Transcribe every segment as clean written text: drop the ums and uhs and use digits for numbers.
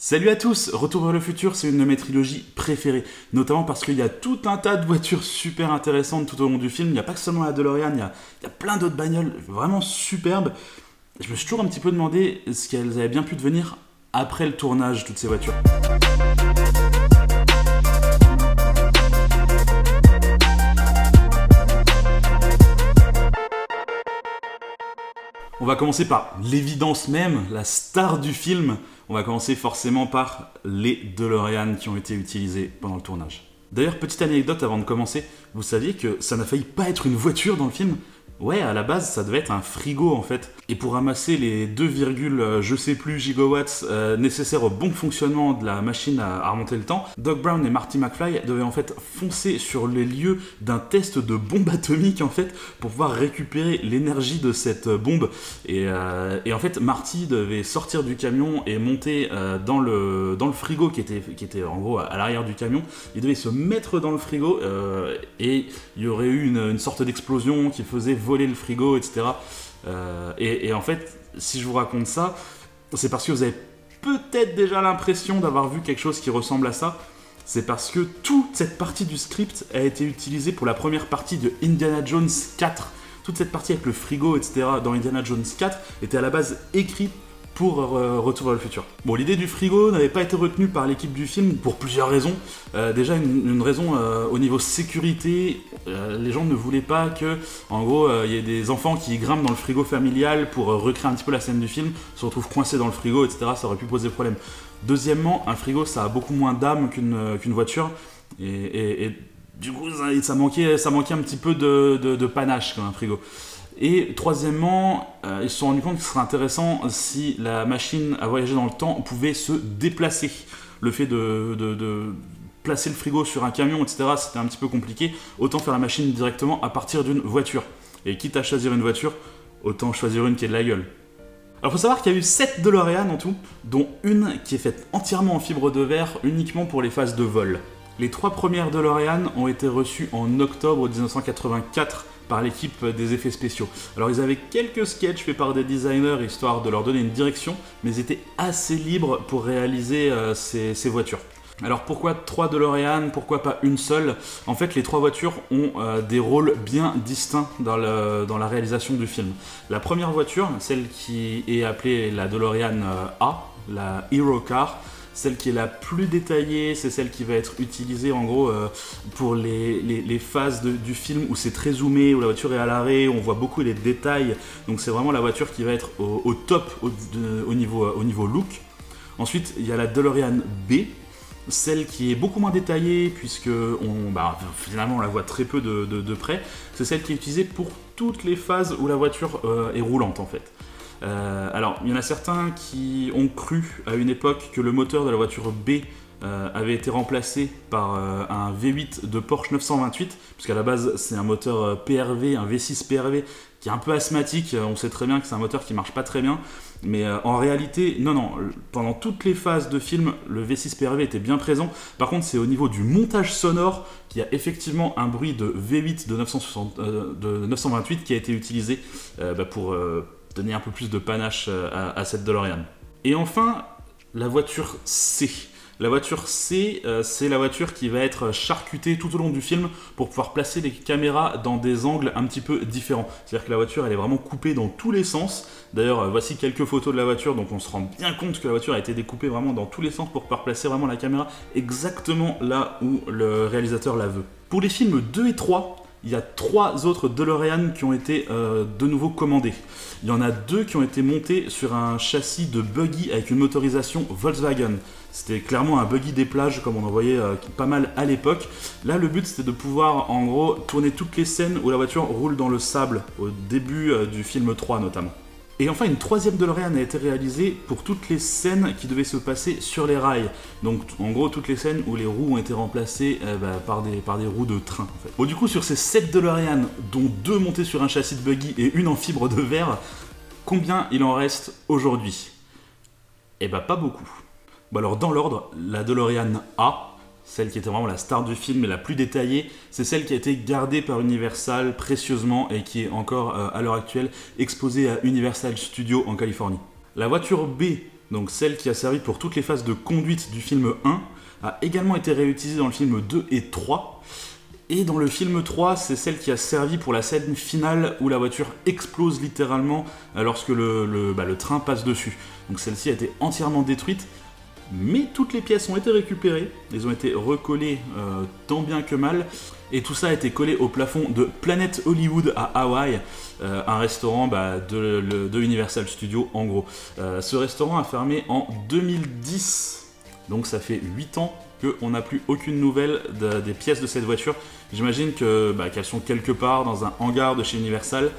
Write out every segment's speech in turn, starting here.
Salut à tous, Retour vers le futur, c'est une de mes trilogies préférées, notamment parce qu'il y a tout un tas de voitures super intéressantes tout au long du film. Il n'y a pas que seulement la DeLorean, il y a plein d'autres bagnoles vraiment superbes. Je me suis toujours un petit peu demandé ce qu'elles avaient bien pu devenir après le tournage, toutes ces voitures. On va commencer par l'évidence même, la star du film. On va commencer forcément par les DeLorean qui ont été utilisés pendant le tournage. D'ailleurs, petite anecdote avant de commencer, vous saviez que ça n'a failli pas être une voiture dans le film ? Ouais, à la base, ça devait être un frigo en fait. Et pour ramasser les 2, je sais plus gigawatts nécessaires au bon fonctionnement de la machine à remonter le temps, Doc Brown et Marty McFly devaient en fait foncer sur les lieux d'un test de bombe atomique en fait pour pouvoir récupérer l'énergie de cette bombe. Et en fait, Marty devait sortir du camion et monter dans le frigo qui était en gros à l'arrière du camion. Il devait se mettre dans le frigo et il y aurait eu une sorte d'explosion qui faisait voler le frigo, etc. Et en fait, si je vous raconte ça, c'est parce que vous avez peut-être déjà l'impression d'avoir vu quelque chose qui ressemble à ça. C'est parce que toute cette partie du script a été utilisée pour la première partie de Indiana Jones 4. Toute cette partie avec le frigo, etc. dans Indiana Jones 4 était à la base écrite pour Retour vers le futur. Bon, l'idée du frigo n'avait pas été retenue par l'équipe du film pour plusieurs raisons. Déjà, une raison au niveau sécurité, les gens ne voulaient pas que, en gros, il y ait des enfants qui grimpent dans le frigo familial pour recréer un petit peu la scène du film, se retrouvent coincés dans le frigo, etc. Ça aurait pu poser problème. Deuxièmement, un frigo, ça a beaucoup moins d'âme qu'une voiture, et du coup, ça manquait un petit peu de panache comme un frigo. Et troisièmement, ils se sont rendus compte que ce serait intéressant si la machine à voyager dans le temps pouvait se déplacer. Le fait de placer le frigo sur un camion, etc., c'était un petit peu compliqué. Autant faire la machine directement à partir d'une voiture. Et quitte à choisir une voiture, autant choisir une qui ait de la gueule. Alors, il faut savoir qu'il y a eu 7 DeLorean en tout, dont une qui est faite entièrement en fibre de verre, uniquement pour les phases de vol. Les 3 premières DeLorean ont été reçues en octobre 1984 par l'équipe des effets spéciaux. Alors ils avaient quelques sketchs faits par des designers histoire de leur donner une direction, mais ils étaient assez libres pour réaliser ces voitures. Alors pourquoi 3 DeLorean, pourquoi pas une seule ? En fait, les 3 voitures ont des rôles bien distincts dans la réalisation du film. La première voiture, celle qui est appelée la DeLorean A, la Hero Car, celle qui est la plus détaillée, c'est celle qui va être utilisée en gros pour les phases du film où c'est très zoomé, où la voiture est à l'arrêt, où on voit beaucoup les détails. Donc c'est vraiment la voiture qui va être au top au niveau look. Ensuite, il y a la DeLorean B, celle qui est beaucoup moins détaillée puisque finalement on la voit très peu de près. C'est celle qui est utilisée pour toutes les phases où la voiture est roulante en fait. Alors, il y en a certains qui ont cru à une époque que le moteur de la voiture B avait été remplacé par un V8 de Porsche 928, puisqu'à la base c'est un moteur PRV, un V6 PRV qui est un peu asthmatique. On sait très bien que c'est un moteur qui marche pas très bien, mais en réalité, non, pendant toutes les phases de film, le V6 PRV était bien présent. Par contre, c'est au niveau du montage sonore qu'il y a effectivement un bruit de V8 de 928 qui a été utilisé pour donner un peu plus de panache à cette DeLorean. Et enfin, la voiture C. La voiture C, c'est la voiture qui va être charcutée tout au long du film pour pouvoir placer les caméras dans des angles un petit peu différents. C'est-à-dire que la voiture, elle est vraiment coupée dans tous les sens. D'ailleurs, voici quelques photos de la voiture, donc on se rend bien compte que la voiture a été découpée vraiment dans tous les sens pour pouvoir placer vraiment la caméra exactement là où le réalisateur la veut. Pour les films 2 et 3, il y a 3 autres DeLorean qui ont été de nouveau commandés. Il y en a 2 qui ont été montés sur un châssis de buggy avec une motorisation Volkswagen. C'était clairement un buggy des plages comme on en voyait pas mal à l'époque. Là, le but c'était de pouvoir en gros tourner toutes les scènes où la voiture roule dans le sable, au début du film 3 notamment. Et enfin, une 3e DeLorean a été réalisée pour toutes les scènes qui devaient se passer sur les rails. Donc, en gros, toutes les scènes où les roues ont été remplacées par des roues de train. En fait. Bon, du coup, sur ces 7 DeLorean, dont 2 montés sur un châssis de buggy et une en fibre de verre, combien il en reste aujourd'hui ? Eh ben, pas beaucoup. Bon, alors, dans l'ordre, la DeLorean A, celle qui était vraiment la star du film et la plus détaillée, c'est celle qui a été gardée par Universal précieusement et qui est encore à l'heure actuelle exposée à Universal Studios en Californie. La voiture B, donc celle qui a servi pour toutes les phases de conduite du film 1, a également été réutilisée dans le film 2 et 3. Et dans le film 3, c'est celle qui a servi pour la scène finale où la voiture explose littéralement lorsque le train passe dessus. Donc celle-ci a été entièrement détruite, mais toutes les pièces ont été récupérées, elles ont été recollées tant bien que mal, et tout ça a été collé au plafond de Planet Hollywood à Hawaï, un restaurant de Universal Studios en gros. Ce restaurant a fermé en 2010, donc ça fait 8 ans qu'on n'a plus aucune nouvelle des pièces de cette voiture. J'imagine qu'elles sont quelque part dans un hangar de chez Universal,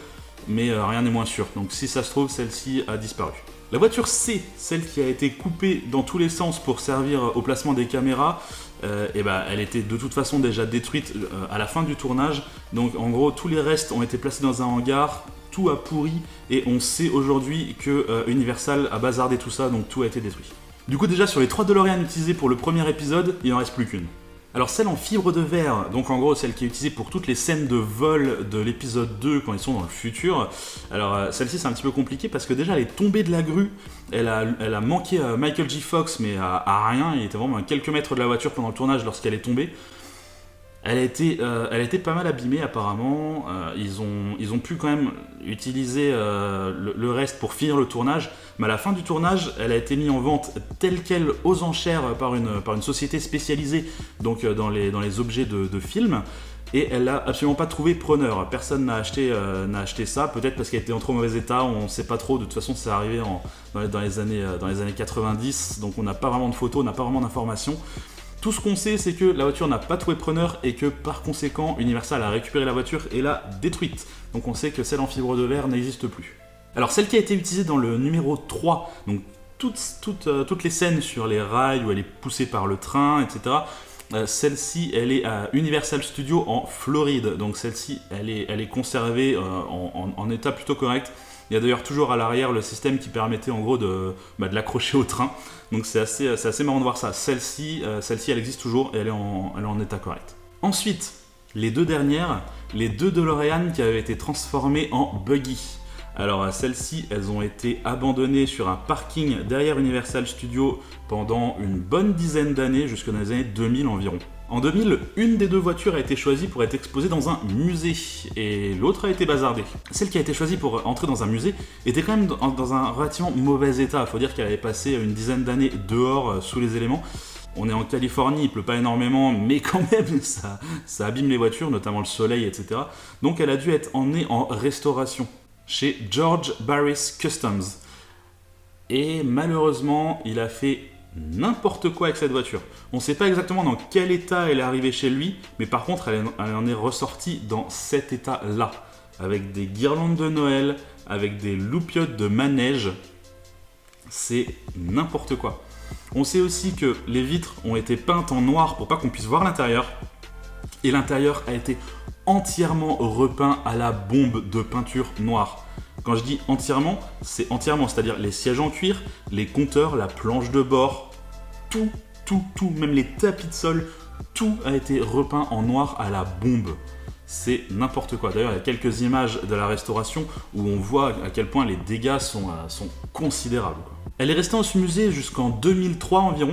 mais rien n'est moins sûr. Donc si ça se trouve, celle-ci a disparu. La voiture C, celle qui a été coupée dans tous les sens pour servir au placement des caméras, elle était de toute façon déjà détruite à la fin du tournage. Donc en gros, tous les restes ont été placés dans un hangar, tout a pourri, et on sait aujourd'hui que Universal a bazardé tout ça, donc tout a été détruit. Du coup déjà sur les 3 DeLorean utilisés pour le premier épisode, il n'en reste plus qu'une. Alors celle en fibre de verre, donc en gros celle qui est utilisée pour toutes les scènes de vol de l'épisode 2 quand ils sont dans le futur. Alors celle-ci c'est un petit peu compliqué parce que déjà elle est tombée de la grue, elle a manqué Michael J. Fox mais à rien, il était vraiment à quelques mètres de la voiture pendant le tournage lorsqu'elle est tombée. Elle a été pas mal abîmée apparemment, ils ont pu quand même utiliser le reste pour finir le tournage, mais à la fin du tournage, elle a été mise en vente telle qu'elle aux enchères par une société spécialisée donc, dans les objets de films, et elle n'a absolument pas trouvé preneur. Personne n'a acheté ça, peut-être parce qu'elle était en trop mauvais état, on ne sait pas trop, de toute façon c'est arrivé dans les années 90, donc on n'a pas vraiment de photos, on n'a pas vraiment d'informations. Tout ce qu'on sait, c'est que la voiture n'a pas trouvé preneur et que par conséquent, Universal a récupéré la voiture et l'a détruite. Donc on sait que celle en fibre de verre n'existe plus. Alors celle qui a été utilisée dans le numéro 3, donc toutes les scènes sur les rails où elle est poussée par le train, etc. Celle-ci, elle est à Universal Studios en Floride. Donc celle-ci, elle est conservée en état plutôt correct. Il y a d'ailleurs toujours à l'arrière le système qui permettait en gros de l'accrocher au train. Donc c'est assez marrant de voir ça. Celle-ci, elle existe toujours et elle est en état correct. Ensuite, les deux dernières, les 2 DeLorean qui avaient été transformées en buggy. Alors celles-ci, elles ont été abandonnées sur un parking derrière Universal Studios pendant une bonne dizaine d'années, jusque dans les années 2000 environ. En 2000, une des 2 voitures a été choisie pour être exposée dans un musée, et l'autre a été bazardée. Celle qui a été choisie pour entrer dans un musée était quand même dans un relativement mauvais état. Il faut dire qu'elle avait passé une dizaine d'années dehors sous les éléments. On est en Californie, il pleut pas énormément, mais quand même ça abîme les voitures, notamment le soleil, etc. Donc elle a dû être emmenée en restauration chez George Barris Customs. Et malheureusement, il a fait n'importe quoi avec cette voiture. On ne sait pas exactement dans quel état elle est arrivée chez lui, mais par contre elle en est ressortie dans cet état-là, avec des guirlandes de Noël, avec des loupiottes de manège. C'est n'importe quoi. On sait aussi que les vitres ont été peintes en noir pour pas qu'on puisse voir l'intérieur, et l'intérieur a été entièrement repeint à la bombe de peinture noire. Quand je dis entièrement, c'est entièrement, c'est-à-dire les sièges en cuir, les compteurs, la planche de bord, tout, même les tapis de sol, tout a été repeint en noir à la bombe. C'est n'importe quoi. D'ailleurs, il y a quelques images de la restauration où on voit à quel point les dégâts sont considérables, quoi. Elle est restée dans ce musée jusqu'en 2003 environ,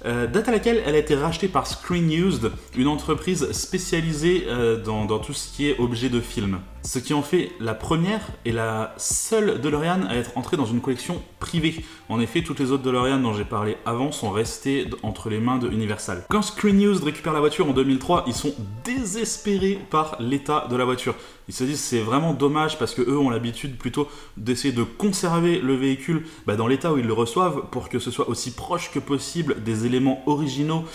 date à laquelle elle a été rachetée par Screen Used, une entreprise spécialisée dans tout ce qui est objet de film. Ce qui en fait la première et la seule DeLorean à être entrée dans une collection privée. En effet, toutes les autres DeLorean dont j'ai parlé avant sont restées entre les mains de Universal. Quand Screen Used récupère la voiture en 2003, ils sont désespérés par l'état de la voiture. Ils se disent c'est vraiment dommage parce que eux ont l'habitude plutôt d'essayer de conserver le véhicule dans l'état où ils le reçoivent pour que ce soit aussi proche que possible des éléments originaux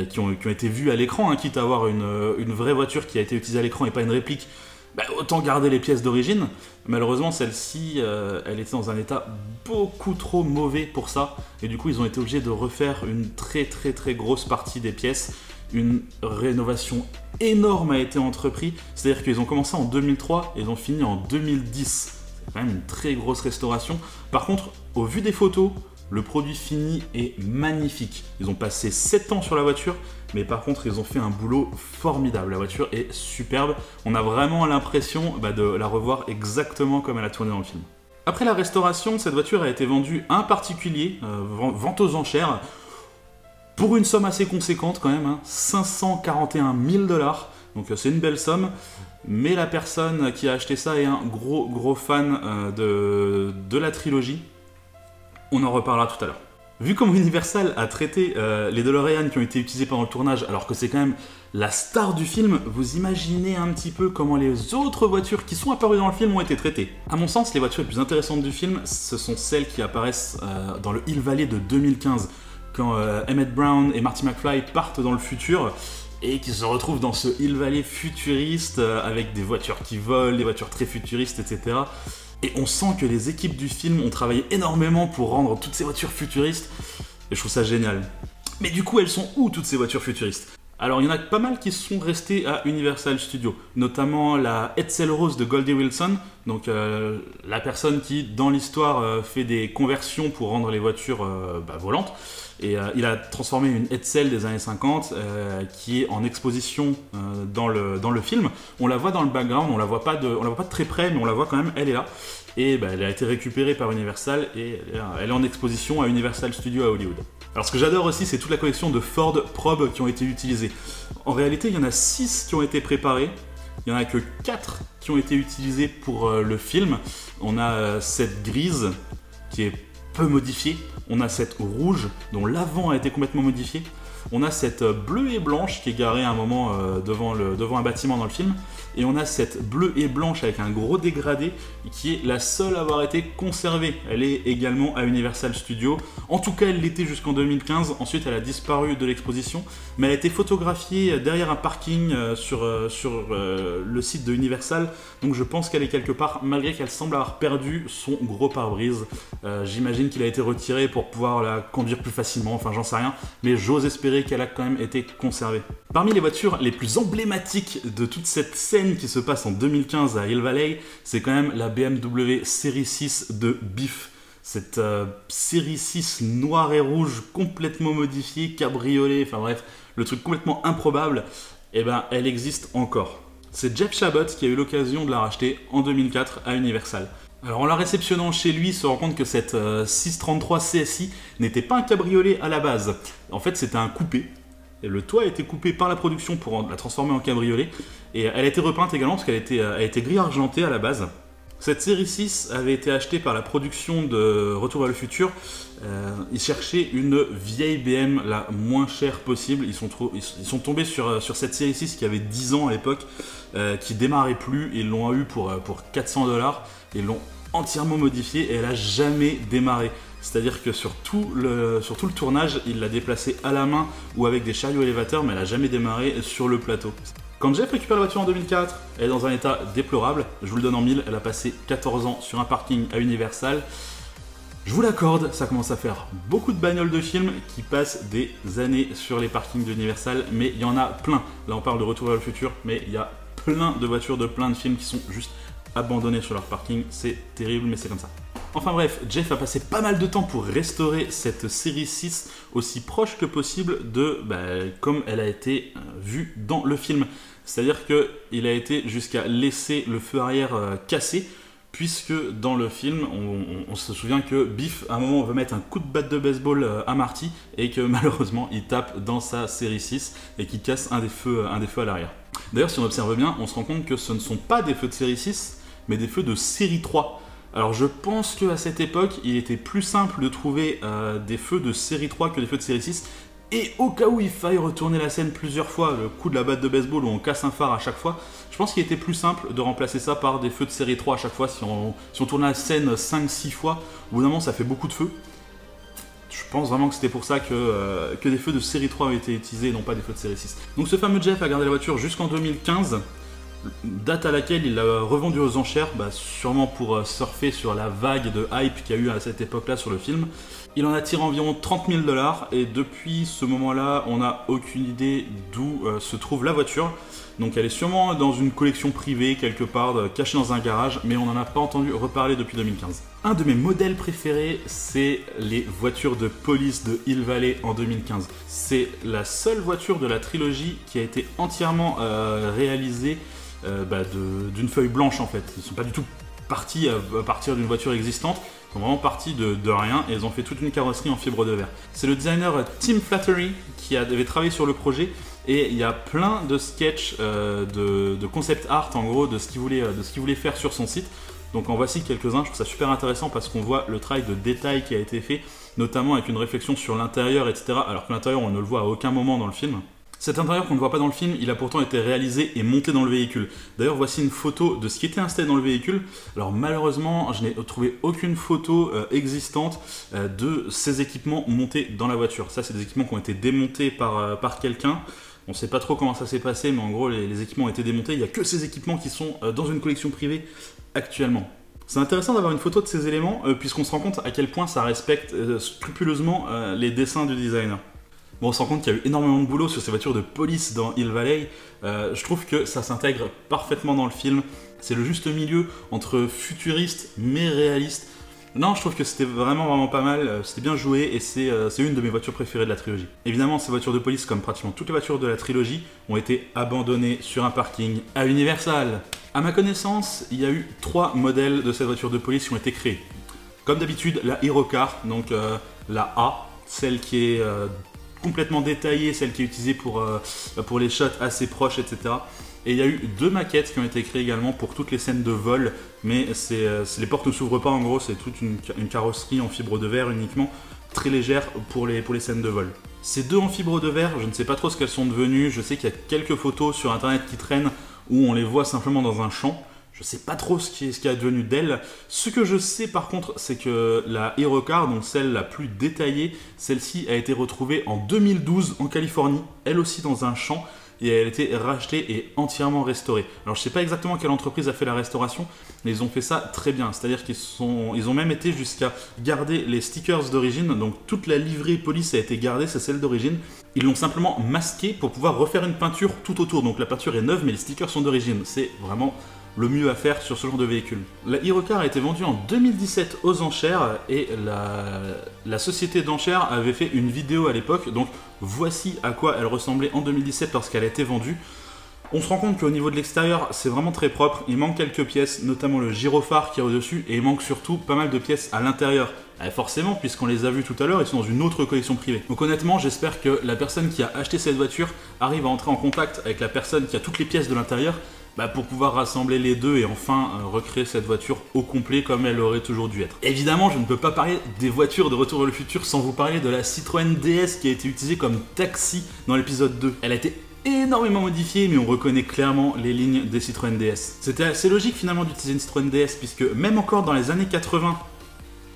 qui ont été vus à l'écran, quitte à avoir une vraie voiture qui a été utilisée à l'écran et pas une réplique. Autant garder les pièces d'origine. Malheureusement, celle-ci, elle était dans un état beaucoup trop mauvais pour ça. Et du coup, ils ont été obligés de refaire une très grosse partie des pièces. Une rénovation énorme a été entreprise. C'est-à-dire qu'ils ont commencé en 2003 et ils ont fini en 2010. C'est quand même une très grosse restauration. Par contre, au vu des photos, le produit fini est magnifique. Ils ont passé 7 ans sur la voiture, mais par contre, ils ont fait un boulot formidable. La voiture est superbe. On a vraiment l'impression de la revoir exactement comme elle a tourné dans le film. Après la restauration, cette voiture a été vendue à un particulier, vente aux enchères, pour une somme assez conséquente quand même, hein, 541 000 $. Donc c'est une belle somme, mais la personne qui a acheté ça est un gros fan de la trilogie. On en reparlera tout à l'heure. Vu comment Universal a traité les DeLorean qui ont été utilisés pendant le tournage, alors que c'est quand même la star du film, vous imaginez un petit peu comment les autres voitures qui sont apparues dans le film ont été traitées. À mon sens, les voitures les plus intéressantes du film, ce sont celles qui apparaissent dans le Hill Valley de 2015, quand Emmett Brown et Marty McFly partent dans le futur, et qui se retrouvent dans ce Hill Valley futuriste, avec des voitures qui volent, des voitures très futuristes, etc. Et on sent que les équipes du film ont travaillé énormément pour rendre toutes ces voitures futuristes, et je trouve ça génial. Mais du coup, elles sont où toutes ces voitures futuristes? Alors, il y en a pas mal qui sont restées à Universal Studios, notamment la Edsel Rose de Goldie Wilson, donc la personne qui, dans l'histoire, fait des conversions pour rendre les voitures volantes. Et il a transformé une Edsel des années 50 qui est en exposition dans le film. On la voit dans le background, on la voit pas de très près, mais on la voit quand même, elle est là. Et elle a été récupérée par Universal et elle est en exposition à Universal Studios à Hollywood. Alors ce que j'adore aussi, c'est toute la collection de Ford Probe qui ont été utilisées. En réalité, il y en a 6 qui ont été préparées. Il n'y en a que 4 qui ont été utilisées pour le film. On a cette grise qui est peu modifiée. On a cette rouge dont l'avant a été complètement modifié. On a cette bleue et blanche qui est garée à un moment devant un bâtiment dans le film. Et on a cette bleue et blanche avec un gros dégradé qui est la seule à avoir été conservée. Elle est également à Universal Studios. En tout cas, elle l'était jusqu'en 2015. Ensuite, elle a disparu de l'exposition. Mais elle a été photographiée derrière un parking sur le site de Universal. Donc je pense qu'elle est quelque part, malgré qu'elle semble avoir perdu son gros pare-brise. J'imagine qu'il a été retiré pour pouvoir la conduire plus facilement. Enfin, j'en sais rien. Mais j'ose espérer qu'elle a quand même été conservée. Parmi les voitures les plus emblématiques de toute cette scène qui se passe en 2015 à Hill Valley, c'est quand même la BMW Série 6 de Biff. Cette Série 6 noire et rouge complètement modifiée, cabriolet, enfin bref, le truc complètement improbable, et elle existe encore. C'est Jeff Chabot qui a eu l'occasion de la racheter en 2004 à Universal. Alors en la réceptionnant chez lui, il se rend compte que cette 633 CSI n'était pas un cabriolet à la base. En fait, c'était un coupé. Et le toit a été coupé par la production pour la transformer en cabriolet. Et elle a été repeinte également parce qu'elle a été gris argenté à la base. Cette série 6 avait été achetée par la production de Retour vers le futur. Ils cherchaient une vieille BM la moins chère possible. Ils sont tombés sur cette série 6 qui avait 10 ans à l'époque, qui démarrait plus. Ils l'ont eu pour 400 $. Ils l'ont entièrement modifiée et elle n'a jamais démarré. C'est-à-dire que sur tout le tournage, il l'a déplacée à la main ou avec des chariots élévateurs, mais elle n'a jamais démarré sur le plateau. Quand Jeff récupère la voiture en 2004, elle est dans un état déplorable. Je vous le donne en mille, elle a passé 14 ans sur un parking à Universal. Je vous l'accorde, ça commence à faire beaucoup de bagnoles de films qui passent des années sur les parkings d'Universal, mais il y en a plein. Là on parle de Retour vers le futur, mais il y a plein de voitures de plein de films qui sont juste abandonnées sur leur parking. C'est terrible, mais c'est comme ça. Enfin bref, Jeff a passé pas mal de temps pour restaurer cette série 6 aussi proche que possible de comme elle a été vue dans le film. C'est-à-dire qu'il a été jusqu'à laisser le feu arrière cassé, puisque dans le film, on se souvient que Biff, à un moment, veut mettre un coup de batte de baseball à Marty, et que malheureusement, il tape dans sa série 6 et qu'il casse un des feux à l'arrière. D'ailleurs, si on observe bien, on se rend compte que ce ne sont pas des feux de série 6, mais des feux de série 3. Alors je pense qu'à cette époque, il était plus simple de trouver des feux de série 3 que des feux de série 6. Et au cas où il faille retourner la scène plusieurs fois, le coup de la batte de baseball où on casse un phare à chaque fois, je pense qu'il était plus simple de remplacer ça par des feux de série 3 à chaque fois. Si on tourne la scène 5-6 fois, au bout d'un moment ça fait beaucoup de feux. Je pense vraiment que c'était pour ça que des feux de série 3 ont été utilisés et non pas des feux de série 6. Donc ce fameux Jeff a gardé la voiture jusqu'en 2015. Date à laquelle il l'a revendue aux enchères, sûrement pour surfer sur la vague de hype qu'il y a eu à cette époque-là sur le film. Il en a tiré environ 30 000 $, et depuis ce moment-là, on n'a aucune idée d'où se trouve la voiture. Donc elle est sûrement dans une collection privée, quelque part, cachée dans un garage, mais on n'en a pas entendu reparler depuis 2015. Un de mes modèles préférés, c'est les voitures de police de Hill Valley en 2015. C'est la seule voiture de la trilogie qui a été entièrement réalisée d'une feuille blanche en fait. Ils ne sont pas du tout partis à partir d'une voiture existante. Ils sont vraiment partis de rien et ils ont fait toute une carrosserie en fibre de verre. C'est le designer Tim Flattery qui avait travaillé sur le projet et il y a plein de sketchs de concept art en gros de ce qu'il voulait faire sur son site. Donc en voici quelques-uns, je trouve ça super intéressant parce qu'on voit le travail de détail qui a été fait, notamment avec une réflexion sur l'intérieur, etc. Alors que l'intérieur on ne le voit à aucun moment dans le film. Cet intérieur qu'on ne voit pas dans le film, il a pourtant été réalisé et monté dans le véhicule. D'ailleurs, voici une photo de ce qui était installé dans le véhicule. Alors malheureusement, je n'ai trouvé aucune photo existante de ces équipements montés dans la voiture. Ça, c'est des équipements qui ont été démontés par quelqu'un. On ne sait pas trop comment ça s'est passé, mais en gros, les équipements ont été démontés. Il n'y a que ces équipements qui sont dans une collection privée actuellement. C'est intéressant d'avoir une photo de ces éléments, puisqu'on se rend compte à quel point ça respecte scrupuleusement les dessins du designer. Bon, on se rend compte qu'il y a eu énormément de boulot sur ces voitures de police dans Hill Valley. Je trouve que ça s'intègre parfaitement dans le film. C'est le juste milieu entre futuriste mais réaliste. Non, je trouve que c'était vraiment pas mal, c'était bien joué et c'est une de mes voitures préférées de la trilogie. Évidemment, ces voitures de police, comme pratiquement toutes les voitures de la trilogie, ont été abandonnées sur un parking à Universal. À ma connaissance, il y a eu 3 modèles de cette voiture de police qui ont été créés. Comme d'habitude, la Hero Car, donc la A, celle qui est complètement détaillée, celle qui est utilisée pour les shots assez proches, etc. Et il y a eu 2 maquettes qui ont été créées également pour toutes les scènes de vol, mais les portes ne s'ouvrent pas en gros, c'est toute une carrosserie en fibre de verre uniquement, très légère pour les scènes de vol. Ces 2 en fibre de verre, je ne sais pas trop ce qu'elles sont devenues, je sais qu'il y a quelques photos sur internet qui traînent où on les voit simplement dans un champ. Je sais pas trop ce qui est devenu d'elle. Ce que je sais par contre, c'est que la Hero Car, donc celle la plus détaillée, celle-ci a été retrouvée en 2012 en Californie, elle aussi dans un champ, et elle a été rachetée et entièrement restaurée. Alors je sais pas exactement quelle entreprise a fait la restauration, mais ils ont fait ça très bien. C'est-à-dire qu'ils ont même été jusqu'à garder les stickers d'origine, donc toute la livrée police a été gardée, c'est celle d'origine. Ils l'ont simplement masquée pour pouvoir refaire une peinture tout autour. Donc la peinture est neuve, mais les stickers sont d'origine. C'est vraiment le mieux à faire sur ce genre de véhicule. La Hero Car a été vendue en 2017 aux enchères et la société d'enchères avait fait une vidéo à l'époque, donc voici à quoi elle ressemblait en 2017 lorsqu'elle a été vendue. On se rend compte qu'au niveau de l'extérieur, c'est vraiment très propre, il manque quelques pièces, notamment le gyrophare qui est au-dessus, et il manque surtout pas mal de pièces à l'intérieur. Forcément, puisqu'on les a vues tout à l'heure, ils sont dans une autre collection privée. Donc honnêtement, j'espère que la personne qui a acheté cette voiture arrive à entrer en contact avec la personne qui a toutes les pièces de l'intérieur, pour pouvoir rassembler les deux et enfin recréer cette voiture au complet comme elle aurait toujours dû être. Évidemment, je ne peux pas parler des voitures de Retour vers le futur sans vous parler de la Citroën DS qui a été utilisée comme taxi dans l'épisode 2. Elle a été énormément modifiée, mais on reconnaît clairement les lignes des Citroën DS. C'était assez logique finalement d'utiliser une Citroën DS puisque même encore dans les années 80,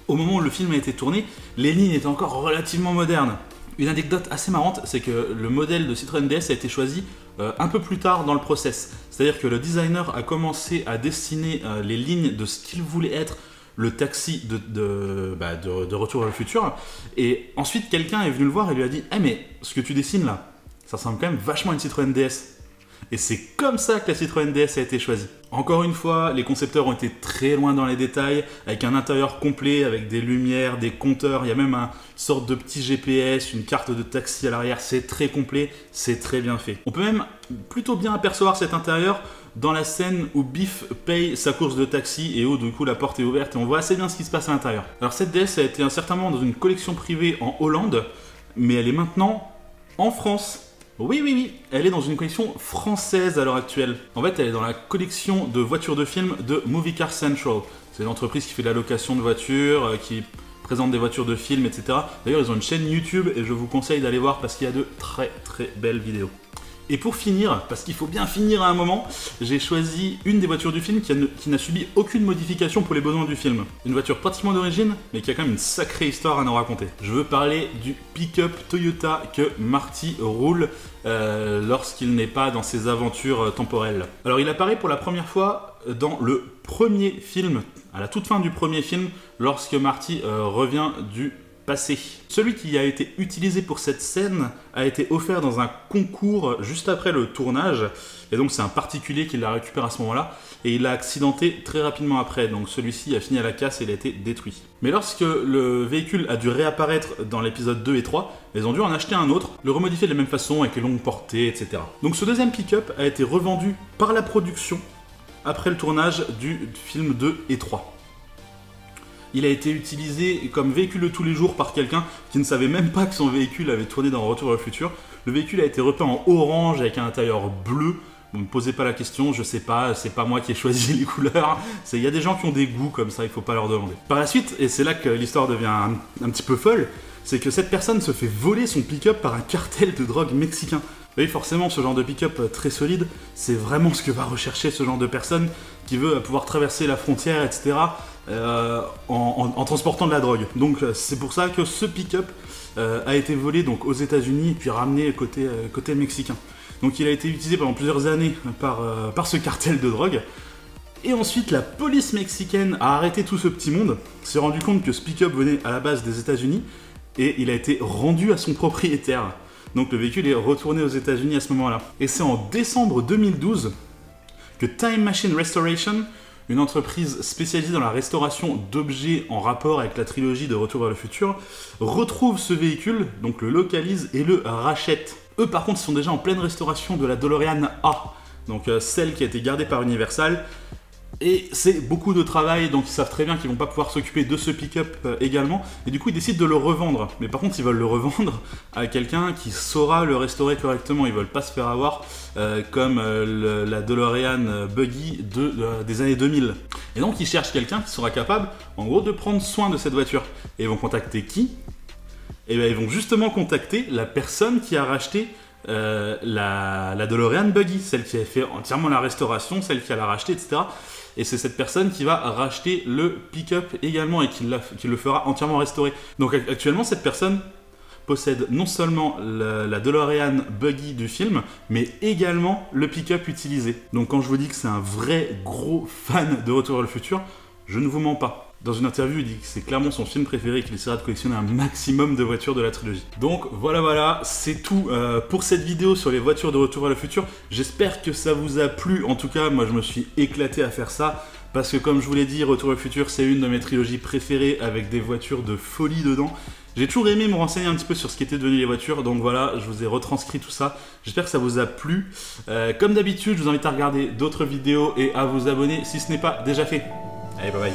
au moment où le film a été tourné, les lignes étaient encore relativement modernes. Une anecdote assez marrante, c'est que le modèle de Citroën DS a été choisi un peu plus tard dans le process. C'est-à-dire que le designer a commencé à dessiner les lignes de ce qu'il voulait être le taxi de Retour vers le futur. Et ensuite, quelqu'un est venu le voir et lui a dit « Eh mais ce que tu dessines là, ça ressemble quand même vachement à une Citroën DS ». Et c'est comme ça que la Citroën DS a été choisie. Encore une fois, les concepteurs ont été très loin dans les détails, avec un intérieur complet, avec des lumières, des compteurs, il y a même une sorte de petit GPS, une carte de taxi à l'arrière, c'est très complet, c'est très bien fait. On peut même plutôt bien apercevoir cet intérieur dans la scène où Biff paye sa course de taxi et où du coup la porte est ouverte et on voit assez bien ce qui se passe à l'intérieur. Alors cette DS a été certainement dans une collection privée en Hollande, mais elle est maintenant en France. Oui, elle est dans une collection française à l'heure actuelle. En fait, elle est dans la collection de voitures de film de Movie Car Central. C'est une entreprise qui fait de la location de voitures, qui présente des voitures de film, etc. D'ailleurs, ils ont une chaîne YouTube et je vous conseille d'aller voir parce qu'il y a de très belles vidéos. Et pour finir, parce qu'il faut bien finir à un moment, j'ai choisi une des voitures du film qui n'a subi aucune modification pour les besoins du film. Une voiture pratiquement d'origine, mais qui a quand même une sacrée histoire à nous raconter. Je veux parler du pick-up Toyota que Marty roule lorsqu'il n'est pas dans ses aventures temporelles. Alors il apparaît pour la première fois dans le premier film, à la toute fin du premier film, lorsque Marty revient du passé. Celui qui a été utilisé pour cette scène a été offert dans un concours juste après le tournage, et donc c'est un particulier qui l'a récupéré à ce moment-là, et il l'a accidenté très rapidement après, donc celui-ci a fini à la casse et il a été détruit. Mais lorsque le véhicule a dû réapparaître dans l'épisode 2 et 3, ils ont dû en acheter un autre, le remodifier de la même façon avec les longues portées, etc. Donc ce deuxième pick-up a été revendu par la production après le tournage du film 2 et 3. Il a été utilisé comme véhicule de tous les jours par quelqu'un qui ne savait même pas que son véhicule avait tourné dans Retour vers le futur. Le véhicule a été repeint en orange avec un intérieur bleu. Ne me posez pas la question, je sais pas, c'est pas moi qui ai choisi les couleurs. Il y a des gens qui ont des goûts comme ça, il faut pas leur demander. Par la suite, et c'est là que l'histoire devient un petit peu folle, c'est que cette personne se fait voler son pick-up par un cartel de drogue mexicain. Oui, forcément, ce genre de pick-up très solide, c'est vraiment ce que va rechercher ce genre de personne qui veut pouvoir traverser la frontière, etc. En transportant de la drogue. Donc c'est pour ça que ce pick-up a été volé donc, aux États-Unis puis ramené côté mexicain. Donc il a été utilisé pendant plusieurs années par ce cartel de drogue. Et ensuite, la police mexicaine a arrêté tout ce petit monde, s'est rendu compte que ce pick-up venait à la base des États-Unis et il a été rendu à son propriétaire. Donc le véhicule est retourné aux États-Unis à ce moment-là. Et c'est en décembre 2012 que Time Machine Restoration, une entreprise spécialisée dans la restauration d'objets en rapport avec la trilogie de Retour vers le futur, retrouve ce véhicule, donc le localise et le rachète. Eux par contre ils sont déjà en pleine restauration de la DeLorean A, donc celle qui a été gardée par Universal. Et c'est beaucoup de travail, donc ils savent très bien qu'ils vont pas pouvoir s'occuper de ce pick-up également. Et du coup, ils décident de le revendre. Mais par contre, ils veulent le revendre à quelqu'un qui saura le restaurer correctement. Ils veulent pas se faire avoir comme la DeLorean Buggy des années 2000. Et donc, ils cherchent quelqu'un qui sera capable, en gros, de prendre soin de cette voiture. Et ils vont contacter qui? Et bien, ils vont justement contacter la personne qui a racheté la DeLorean Buggy, celle qui a fait entièrement la restauration, celle qui l'a racheté, etc. Et c'est cette personne qui va racheter le pick-up également et qui le fera entièrement restaurer. Donc actuellement, cette personne possède non seulement la DeLorean Buggy du film, mais également le pick-up utilisé. Donc quand je vous dis que c'est un vrai gros fan de Retour vers le futur, je ne vous mens pas. Dans une interview, il dit que c'est clairement son film préféré et qu'il essaiera de collectionner un maximum de voitures de la trilogie. Donc voilà, c'est tout pour cette vidéo sur les voitures de Retour vers le futur. J'espère que ça vous a plu. En tout cas, moi je me suis éclaté à faire ça. Parce que comme je vous l'ai dit, Retour vers le futur, c'est une de mes trilogies préférées avec des voitures de folie dedans. J'ai toujours aimé me renseigner un petit peu sur ce qu'étaient devenues les voitures, donc voilà, je vous ai retranscrit tout ça. J'espère que ça vous a plu. Comme d'habitude, je vous invite à regarder d'autres vidéos et à vous abonner si ce n'est pas déjà fait. Allez, bye bye.